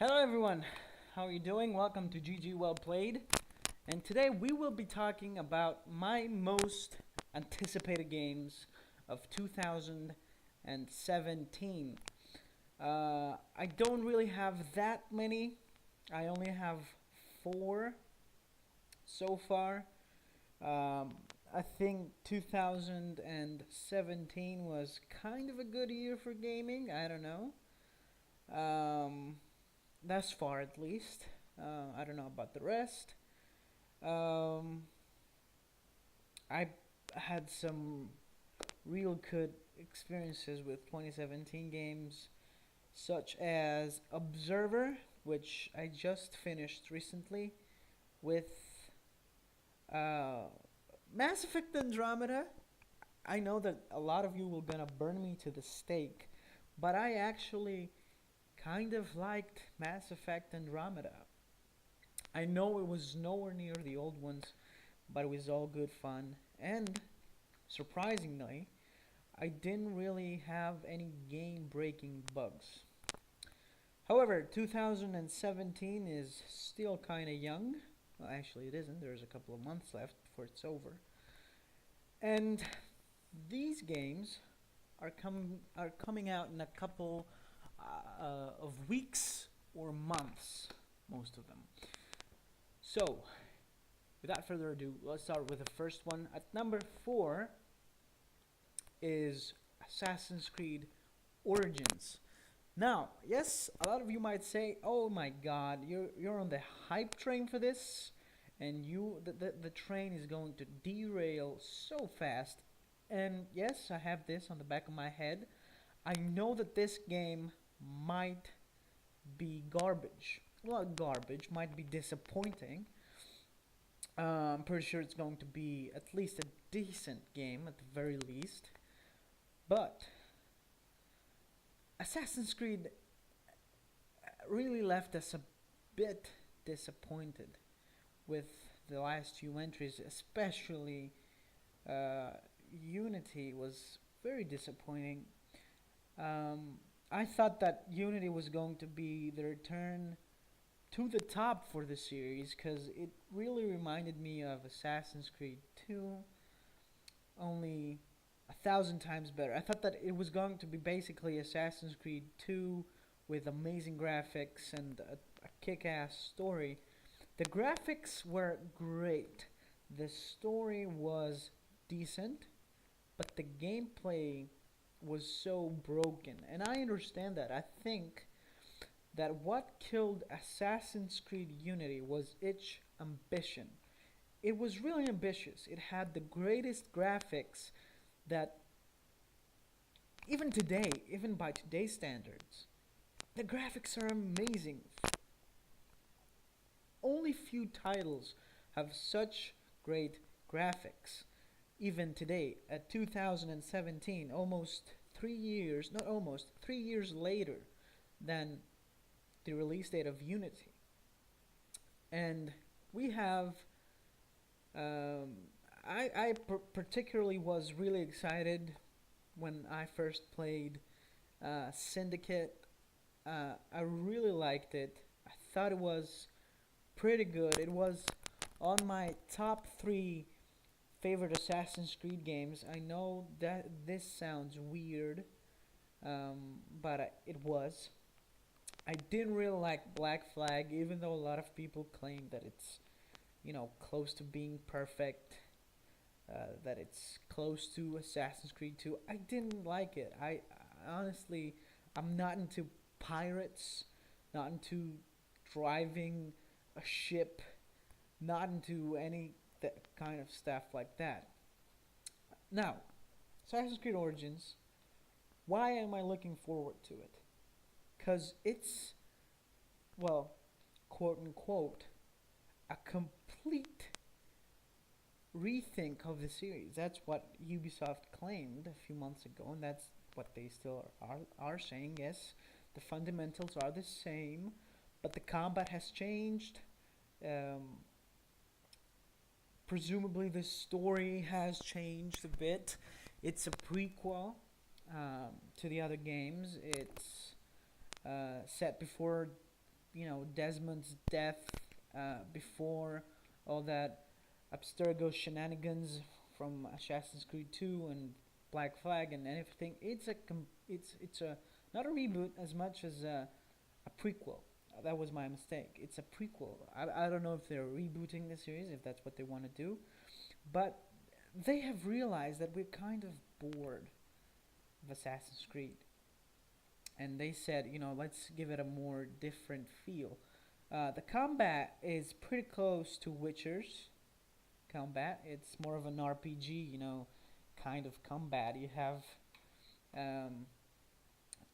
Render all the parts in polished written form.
Hello everyone, how are you doing? Welcome to GG Well Played. And today we will be talking about my most anticipated games of 2017. I don't really have that many. I only have four so far. I think 2017 was kind of a good year for gaming. I don't know. Um, thus far at least. I don't know about the rest. Um, I had some real good experiences with 2017 games, such as Observer, which I just finished recently, with uh, Mass Effect Andromeda. I know that a lot of you will gonna burn me to the stake, but I actually kind of liked Mass Effect Andromeda. I know it was nowhere near the old ones, but it was all good fun. And surprisingly, I didn't really have any game breaking bugs. However, 2017 is still kind of young. Well, actually, it isn't. There's a couple of months left before it's over. And these games are coming out in a couple of weeks or months, most of them. So, without further ado, let's start with the first one. At number 4 is Assassin's Creed Origins. Now, yes, a lot of you might say, "Oh my God, you're on the hype train for this, and the train is going to derail so fast." And yes, I have this on the back of my head. I know that this game might be garbage. Well, garbage might be disappointing. I'm pretty sure it's going to be at least a decent game at the very least. But Assassin's Creed really left us a bit disappointed with the last few entries, especially Unity was very disappointing. I thought that Unity was going to be the return to the top for the series because it really reminded me of Assassin's Creed 2, only 1,000 times better. I thought that it was going to be basically Assassin's Creed 2 with amazing graphics and a kick ass story. The graphics were great, the story was decent, but the gameplay was so broken. And I understand that. I think that what killed Assassin's Creed Unity was its ambition. It was really ambitious. It had the greatest graphics that even today, even by today's standards, the graphics are amazing. Only few titles have such great graphics. Even today, at 2017, almost 3 years, not almost, 3 years later than the release date of Unity. And we have, um, I particularly was really excited when I first played Syndicate. I really liked it. I thought it was pretty good. It was on my top 3 favorite Assassin's Creed games. I know that this sounds weird, but it was. I didn't really like Black Flag, even though a lot of people claim that it's, close to being perfect, that it's close to Assassin's Creed 2. I didn't like it. I honestly, I'm not into pirates, not into driving a ship, not into any kind of stuff like that. Now, Assassin's Creed Origins, why am I looking forward to it? Because it's, well, quote unquote, a complete rethink of the series. That's what Ubisoft claimed a few months ago, and that's what they still are saying. Yes, the fundamentals are the same, but the combat has changed. Um, Presumably, the story has changed a bit. It's a prequel to the other games. It's set before Desmond's death, before all that Abstergo shenanigans from Assassin's Creed 2 and Black Flag and everything. It's a not a reboot as much as a prequel. That was my mistake. It's a prequel. I don't know if they're rebooting the series, if that's what they want to do, but they have realized that we're kind of bored of Assassin's Creed, and they said, let's give it a more different feel. The combat is pretty close to Witcher's combat. It's more of an RPG, kind of combat. You have um,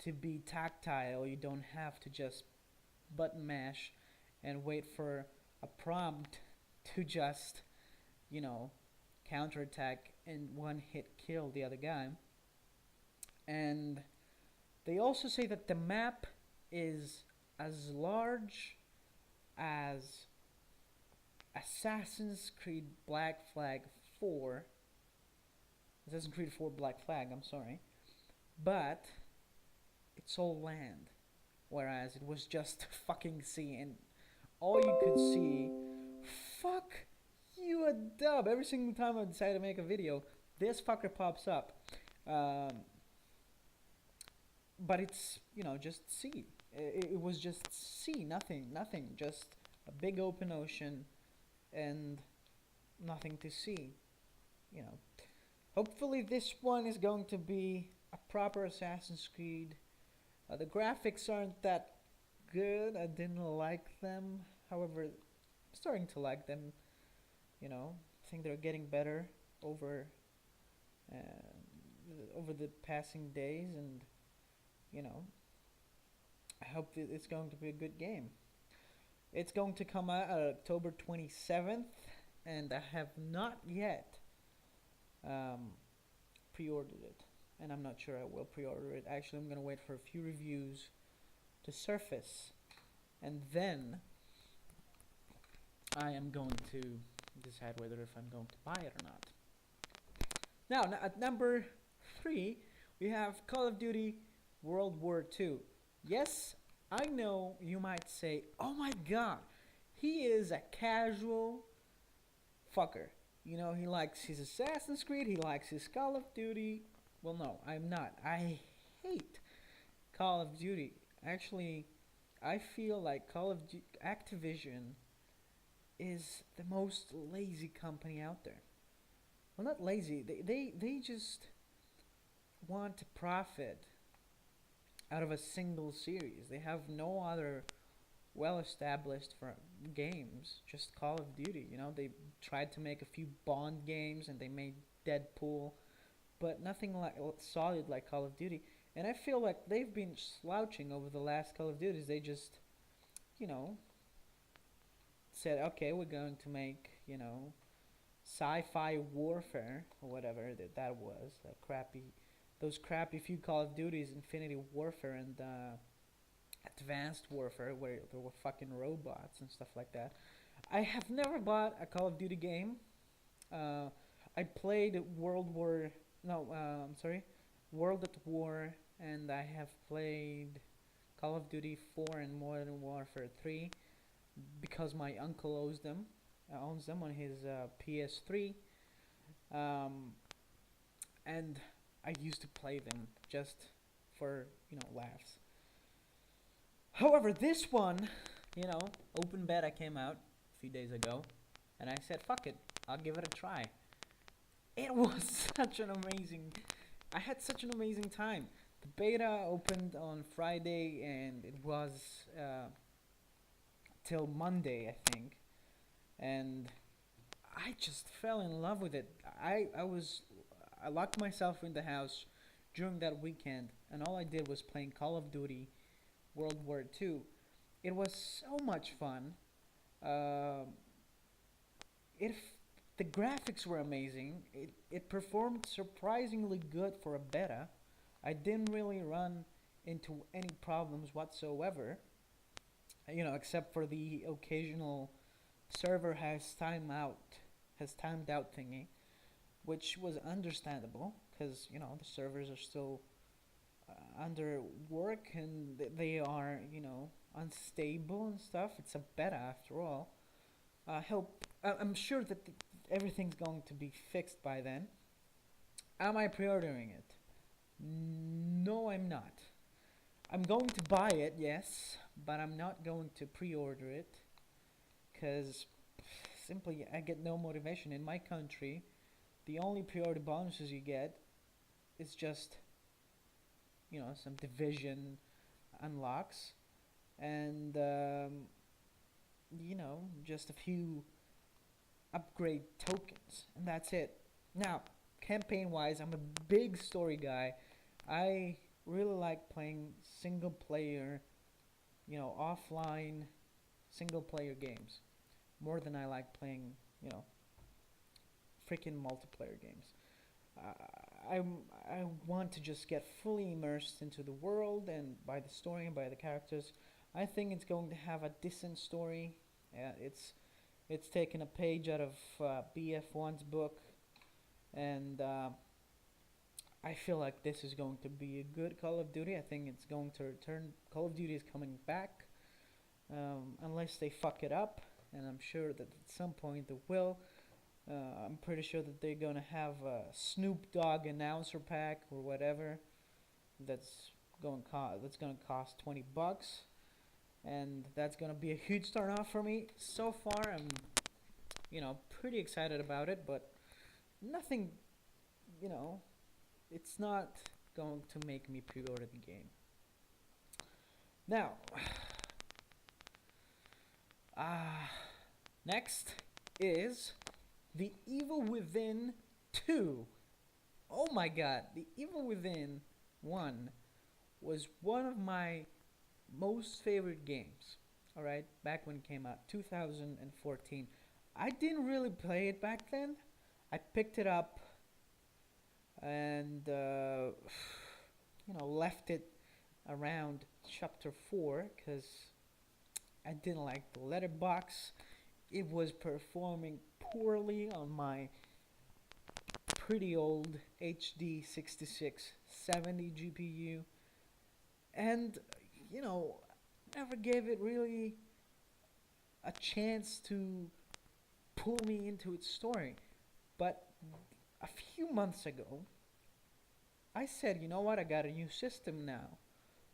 to be tactile. You don't have to just button mash and wait for a prompt to just, you know, counterattack and one hit kill the other guy. And they also say that the map is as large as Assassin's Creed Black Flag 4. Assassin's Creed 4 Black Flag, I'm sorry. But it's all land. Whereas it was just fucking sea, and all you could see, fuck you a dub. Every single time I decide to make a video, this fucker pops up. But it's, just sea. It was just sea, nothing, just a big open ocean and nothing to see, you know. Hopefully this one is going to be a proper Assassin's Creed. The graphics aren't that good. I didn't like them. However, I'm starting to like them. I think they're getting better over the passing days, and I hope that it's going to be a good game. It's going to come out October 27th, and I have not yet pre-ordered it, and I'm not sure I will pre-order it. Actually, I'm going to wait for a few reviews to surface, and then I am going to decide whether if I'm going to buy it or not. Now, at number 3, we have Call of Duty World War II. Yes, I know you might say, oh my god, he is a casual fucker. He likes his Assassin's Creed, he likes his Call of Duty. Well, no, I'm not. I hate Call of Duty. Actually, I feel like Activision is the most lazy company out there. Well, not lazy. They just want to profit out of a single series. They have no other well-established games, just Call of Duty. They tried to make a few Bond games, and they made Deadpool, but nothing like solid like Call of Duty. And I feel like they've been slouching over the last Call of Duties. They just, said, okay, we're going to make, sci-fi warfare or whatever that was, those crappy few Call of Duties, Infinity Warfare and Advanced Warfare, where there were fucking robots and stuff like that. I have never bought a Call of Duty game. I played World at War, and I have played Call of Duty 4 and Modern Warfare 3 because my uncle owns them on his PS3, and I used to play them just for laughs. However, this one, open beta came out a few days ago, and I said, fuck it, I'll give it a try. It was I had such an amazing time. The beta opened on Friday, and it was till Monday, I think, and I just fell in love with it. I locked myself in the house during that weekend, and all I did was playing Call of Duty World War II. It was so much fun. It The graphics were amazing. It performed surprisingly good for a beta. I didn't really run into any problems whatsoever. Except for the occasional server has timed out thingy, which was understandable because the servers are still under work and they are, unstable and stuff. It's a beta after all. I hope. I'm sure that everything's going to be fixed by then. Am I pre-ordering it? No, I'm not. I'm going to buy it, yes, but I'm not going to pre-order it because simply I get no motivation in my country. The only pre-order bonuses you get is just some division unlocks and just a few upgrade tokens, and that's it. Now, campaign wise, I'm a big story guy. I really like playing single player, offline single player games more than I like playing, you know, freaking multiplayer games. I I want to just get fully immersed into the world and by the story and by the characters. I think it's going to have a decent story. It's taken a page out of BF1's book, and I feel like this is going to be a good Call of Duty. I think it's going to return. Call of Duty is coming back, unless they fuck it up, and I'm sure that at some point they will. I'm pretty sure that they're gonna have a Snoop Dogg announcer pack or whatever. That's gonna cost $20, and that's gonna be a huge start off for me. So far, I'm pretty excited about it, but nothing, you know, it's not going to make me pre-order the game. Now, uh, next is The Evil Within 2. Oh my god, The Evil Within 1 was one of my most favorite games. Alright, back when it came out, 2014. I didn't really play it back then. I picked it up and, left it around chapter 4 because I didn't like the letterbox. It was performing poorly on my pretty old HD 6670 GPU, and never gave it really a chance to pull me into its story. But a few months ago, I said, you know what, I got a new system now,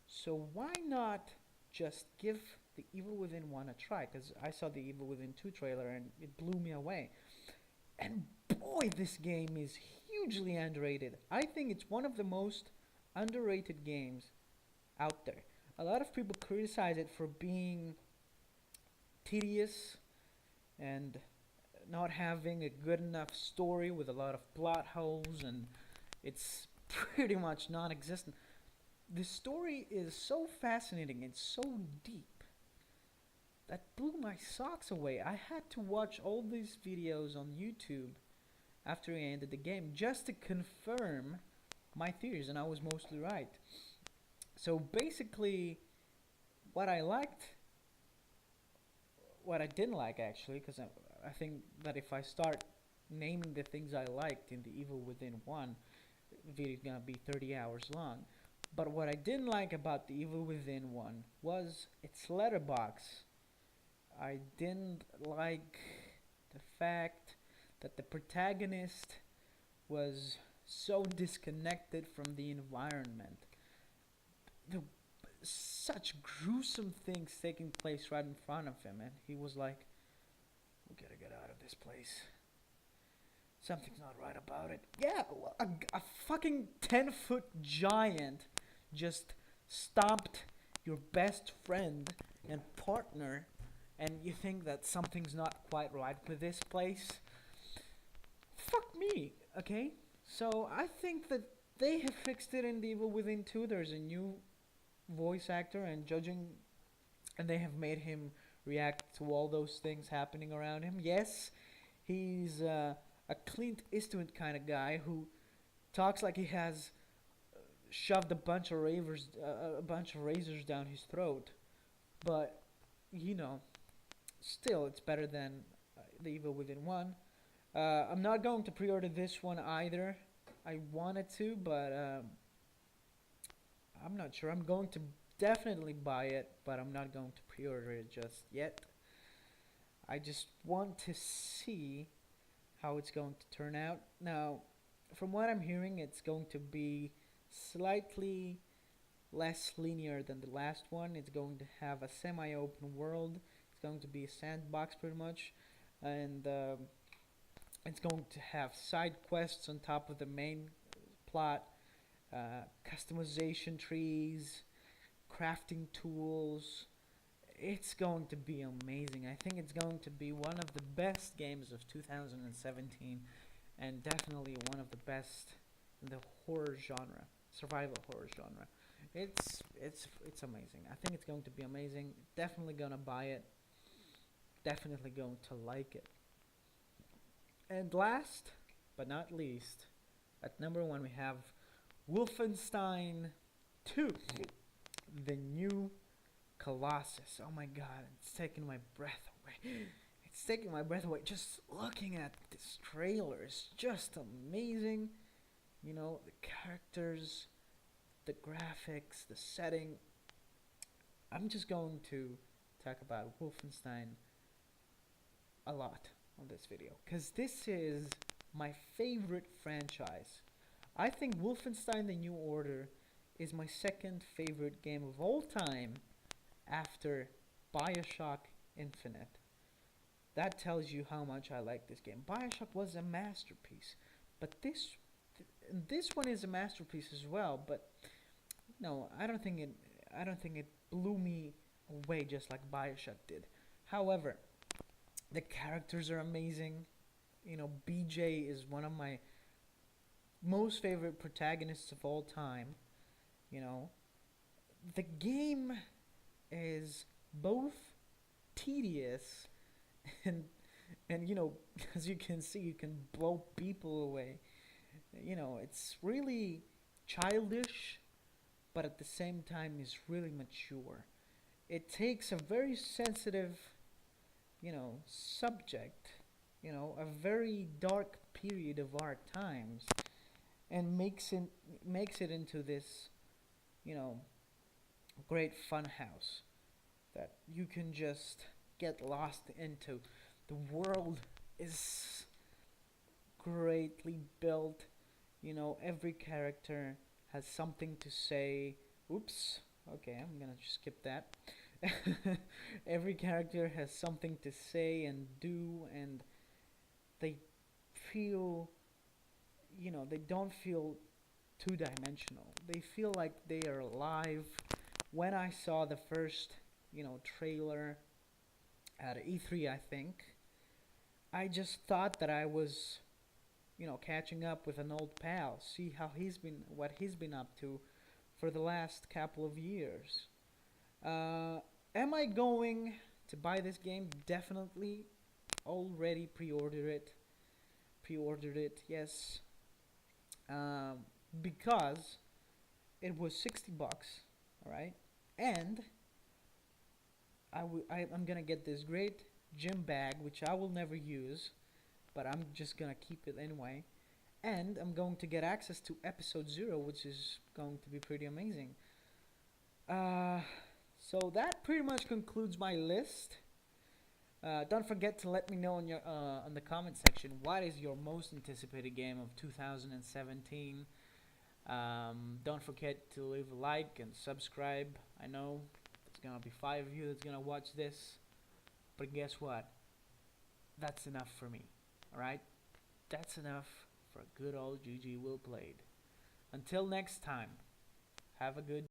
so why not just give the Evil Within 1 a try? Because I saw the Evil Within 2 trailer and it blew me away. And boy, this game is hugely underrated. I think it's one of the most underrated games out there. A lot of people criticize it for being tedious and not having a good enough story with a lot of plot holes, and it's pretty much non-existent. The story is so fascinating and so deep that blew my socks away. I had to watch all these videos on YouTube after I ended the game just to confirm my theories, and I was mostly right. So basically, what I liked, what I didn't like actually, because I think that if I start naming the things I liked in The Evil Within 1, the video is gonna be 30 hours long. But what I didn't like about The Evil Within 1 was its letterbox. I didn't like the fact that the protagonist was so disconnected from the environment. The such gruesome things taking place right in front of him, and he was like, "We gotta get out of this place. Something's not right about it." Yeah, a fucking 10-foot giant just stomped your best friend and partner, and you think that something's not quite right with this place? Fuck me, okay? So I think that they have fixed it in The Evil Within 2. There's a new voice actor and judging, and they have made him react to all those things happening around him. Yes, he's a Clint Eastwood kind of guy who talks like he has shoved a bunch of razors down his throat. But still, it's better than The Evil Within 1. I'm not going to pre-order this one either. I wanted to, but I'm not sure. I'm going to definitely buy it, but I'm not going to pre-order it just yet. I just want to see how it's going to turn out. Now, from what I'm hearing, it's going to be slightly less linear than the last one. It's going to have a semi-open world. It's going to be a sandbox pretty much, and it's going to have side quests on top of the main plot, customization trees, crafting tools. It's going to be amazing. I think it's going to be one of the best games of 2017, and definitely one of the best in the horror genre, survival horror genre. It's amazing. I think it's going to be amazing. Definitely gonna buy it. Definitely going to like it. And last but not least, at number one we have Wolfenstein 2, the new Colossus. Oh my god, it's taking my breath away. It's taking my breath away. Just looking at this trailer is just amazing. You know, the characters, the graphics, the setting. I'm just going to talk about Wolfenstein a lot on this video because this is my favorite franchise. I think Wolfenstein The New Order is my second favorite game of all time after Bioshock Infinite. That tells you how much I like this game. Bioshock was a masterpiece, but this one is a masterpiece as well. But no, I don't think it blew me away just like Bioshock did. However, the characters are amazing. You know, BJ is one of my most favorite protagonists of all time. You know, the game is both tedious and you know, as you can see, you can blow people away. You know, it's really childish, but at the same time is really mature. It takes a very sensitive, you know, subject, you know, a very dark period of our times, and makes it into this, you know, great fun house that you can just get lost into. The world is greatly built. You know, every character has something to say. Oops. Okay, I'm gonna just skip that. Every character has something to say and do, and they feel, you know, they don't feel two dimensional. They feel like they are alive. When I saw the first, you know, trailer at E3, I think, I just thought that I was, you know, catching up with an old pal, see how what he's been up to for the last couple of years. Am I going to buy this game? Definitely. Already Pre-ordered it. Yes. Because it was $60. All right, and I'm gonna get this great gym bag, which I will never use, but I'm just gonna keep it anyway. And I'm going to get access to episode 0, which is going to be pretty amazing. Uh, so that pretty much concludes my list. Don't forget to let me know in your on the comment section what is your most anticipated game of 2017. Don't forget to leave a like and subscribe. I know there's gonna be 5 of you that's gonna watch this, but guess what? That's enough for me. Alright? That's enough for a good old GG Will Played. Until next time, have a good